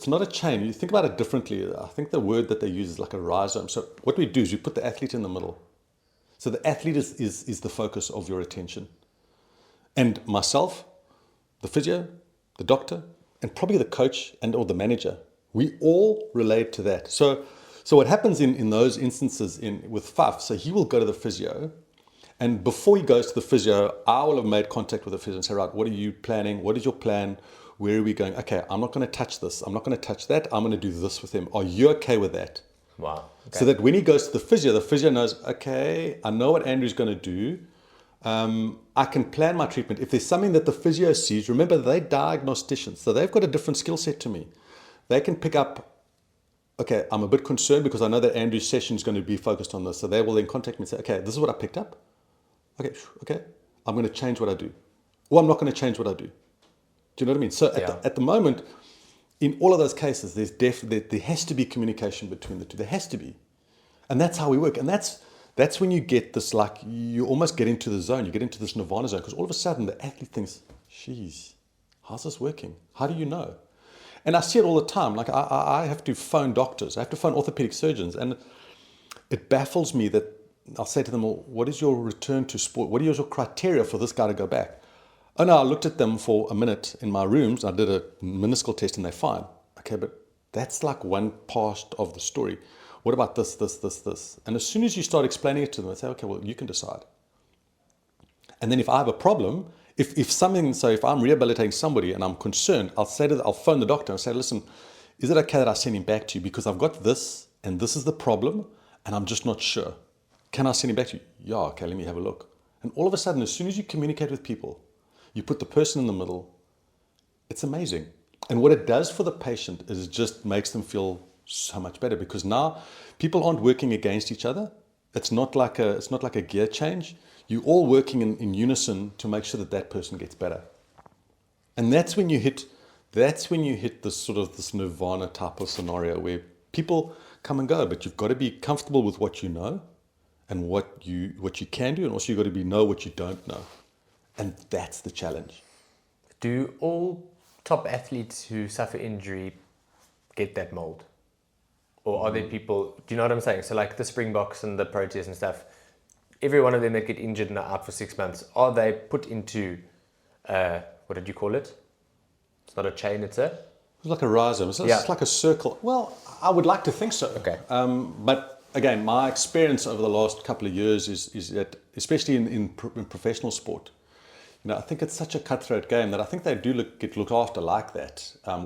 It's not a chain. You think about it differently. I think the word that they use is like a rhizome. So what we do is we put the athlete in the middle. So the athlete is the focus of your attention. And myself, the physio, the doctor, and probably the coach and or the manager, we all relate to that. So what happens in those instances with Faf, so he will go to the physio, and before he goes to the physio, I will have made contact with the physio and say, right, what are you planning? What is your plan? Where are we going? Okay, I'm not going to touch this. I'm not going to touch that. I'm going to do this with him. Are you okay with that? Wow. Okay. So that when he goes to the physio knows, okay, I know what Andrew's going to do. I can plan my treatment. If there's something that the physio sees, remember, they're diagnosticians, so they've got a different skill set to me. They can pick up, okay, I'm a bit concerned because I know that Andrew's session is going to be focused on this. So they will then contact me and say, okay, this is what I picked up. Okay, I'm going to change what I do. Or I'm not going to change what I do. Do you know what I mean? So at the moment, in all of those cases, there has to be communication between the two. There has to be. And that's how we work. And that's when you get this, like, you almost get into the zone. You get into this nirvana zone because all of a sudden the athlete thinks, geez, how's this working? How do you know? And I see it all the time. Like I have to phone doctors. I have to phone orthopedic surgeons. And it baffles me that I'll say to them, well, what is your return to sport? What are your criteria for this guy to go back? Oh no, I looked at them for a minute in my rooms. I did a meniscal test and they're fine. Okay, but that's like one part of the story. What about this? And as soon as you start explaining it to them, they say, okay, well, you can decide. And then if I have a problem, if I'm rehabilitating somebody and I'm concerned, I'll phone the doctor and say, listen, is it okay that I send him back to you? Because I've got this and this is the problem and I'm just not sure. Can I send him back to you? Yeah, okay, let me have a look. And all of a sudden, as soon as you communicate with people, you put the person in the middle, it's amazing. And what it does for the patient is it just makes them feel so much better because now people aren't working against each other. It's not like a gear change. You're all working in unison to make sure that person gets better. And that's when you hit this sort of this nirvana type of scenario where people come and go, but you've got to be comfortable with what you know and what you can do, and also you've got to know what you don't know. And that's the challenge. Do all top athletes who suffer injury get that mold? Or are there people, do you know what I'm saying? So like the Springboks and the Proteas and stuff, every one of them that get injured and are out for 6 months, are they put into, what did you call it? It's not a chain, it's like a rhizome. It's like a circle. Well, I would like to think so. Okay. But again, my experience over the last couple of years is that, especially in professional sport, I think it's such a cutthroat game that I think they do get looked after like that when